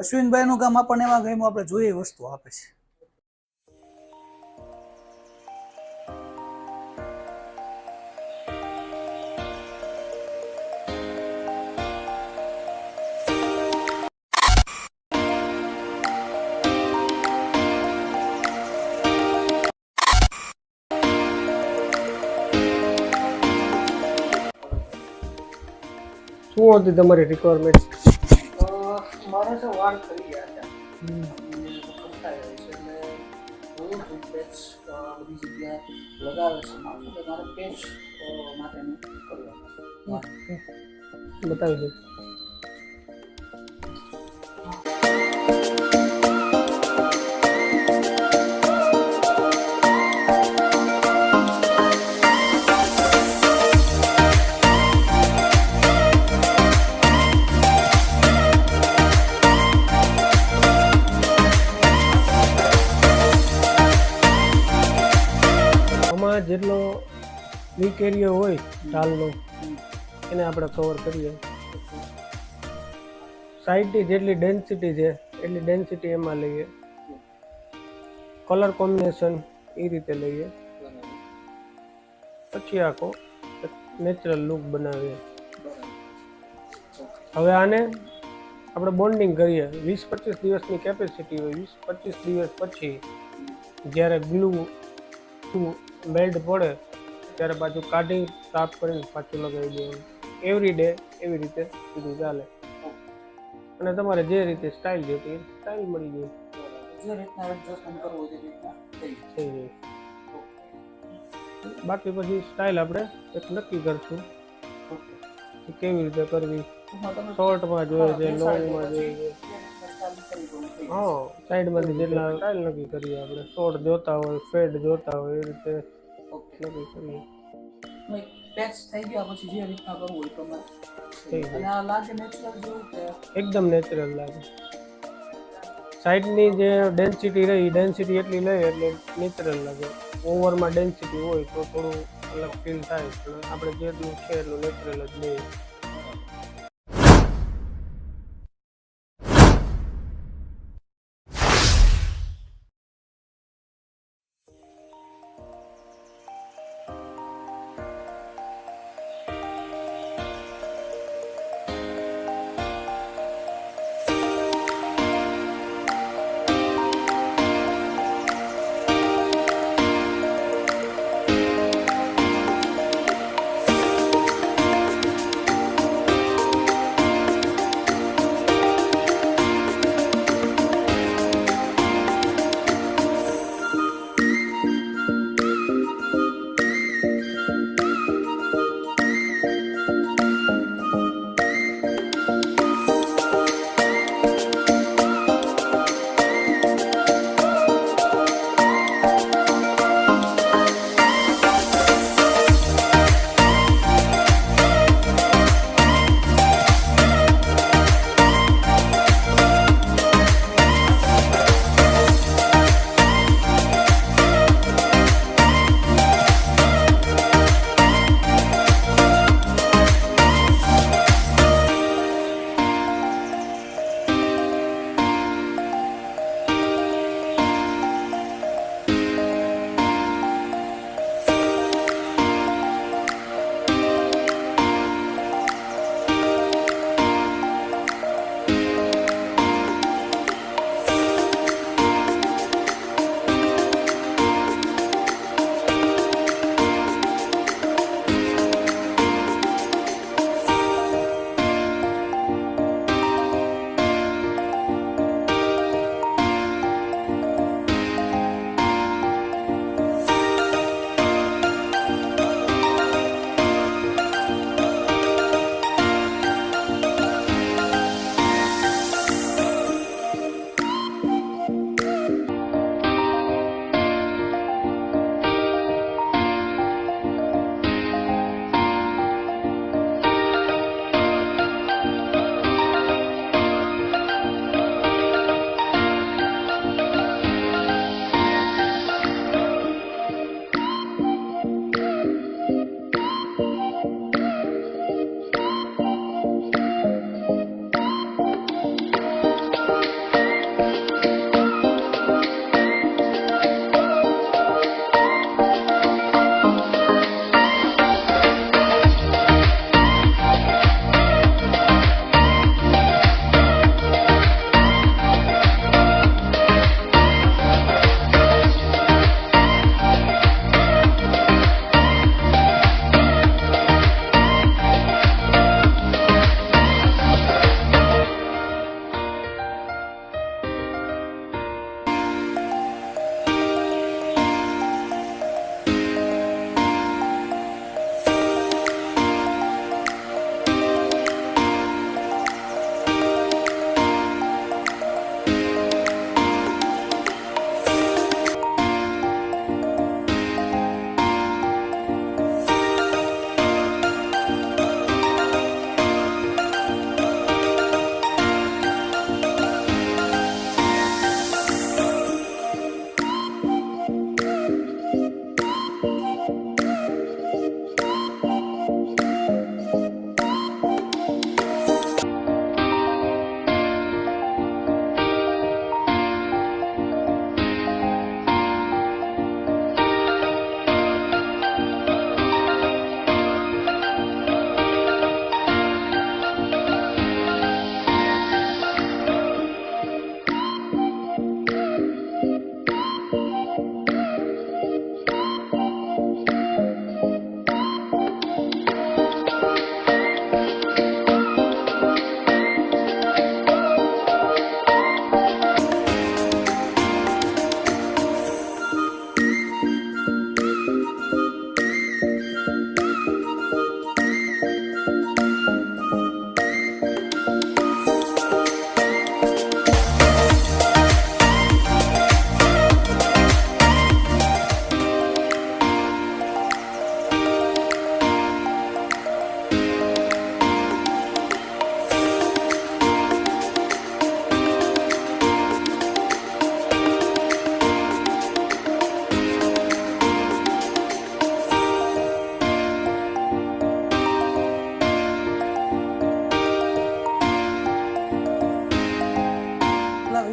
અશ્વિનભાઈનું કામ આપણને એમાં ગમ્યું, આપણે જોઈએ એ વસ્તુ આપે છે. શું હતી તમારી રિક્વાયરમેન્ટ? મારે છે વાળ થઈ ગયા છે, કપાઈ રહી છે, એટલે હું પેચ બધી જગ્યાએ લગાવે છે માણસો, તો મારે પેચ માટેનું કરવાનું. બતાવી દો. જેટલો લીક એરિયા હોય ઢાલનો એને આપણે કવર કરીએ. સાઈડની જેટલી ડેન્સિટી છે એટલી ડેન્સિટી એમાં લઈએ. કલર કોમ્બિનેશન એ રીતે લઈએ, પછી આખો નેચરલ લુક બનાવીએ. હવે આને આપણે બોન્ડિંગ કરીએ. 20-25 દિવસની કેપેસિટી હોય. 20-25 દિવસ પછી જ્યારે ગ્લુ મેલ્ટ પડે ત્યારે પાછું કાઢી સાફ કરીને પાછું લગાવી દેવાનું. એવરી ડે એવી રીતે સીધું ચાલે. અને તમારે જે રીતે સ્ટાઇલ જોતી એ સ્ટાઇલ મળી જાય. જે રીતના એડજસ્ટમેન્ટ કરવું હોય તે રીતના થઈ જાય. બાકી પછી સ્ટાઇલ આપણે એક નક્કી કરશું કે કેવી રીતે કરવી. શોર્ટમાં જોઈએ છે, લોંગમાં જોઈએ છે. હા, સાઈડમાંથી જેટલા સ્ટાઇલ નક્કી કરીએ આપણે. શોર્ટ જોતા હોય, ફેડ જોતા હોય, એ રીતે નક્કી કરીએ. પેચ થઈ ગયા પછી જે રીતના કરવું હોય પ્રમાણે. અને આ લાગે નેચરલ જેવું કે એકદમ નેચરલ લાગે. સાઈડની જે ડેન્સિટી રહી ડેન્સિટી એટલી લઈએ એટલે નેચરલ લાગે. ઓવરમાં ડેન્સિટી હોય તો થોડું અલગ ફીલ થાય, પણ આપણે જેટલું છે એટલું નેચરલ જ લઈએ.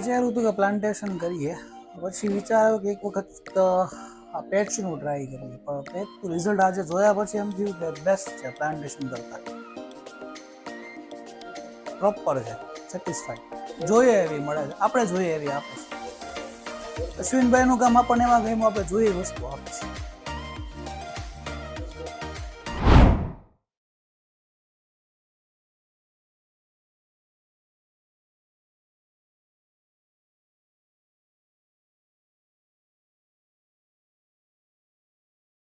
વિચાર્યું હતું કે પ્લાન્ટેશન કરીએ, પછી વિચાર્યું કે એક વખત આ પેચનું ટ્રાય કરીએ, પણ પેચનું રિઝલ્ટ આજે જોયા પછી એમ થયું કે બેસ્ટ છે પ્લાન્ટેશન કરતાં, પ્રોપર છે, સેટિસ્ફાઈડ જોઈએ એવી મળે છે, આપણે જોઈએ એવી આપે છે. અશ્વિનભાઈનું કામ આપણને એમાં ગમ્યું, આપણે જોઈએ વસ્તુ આપે છે.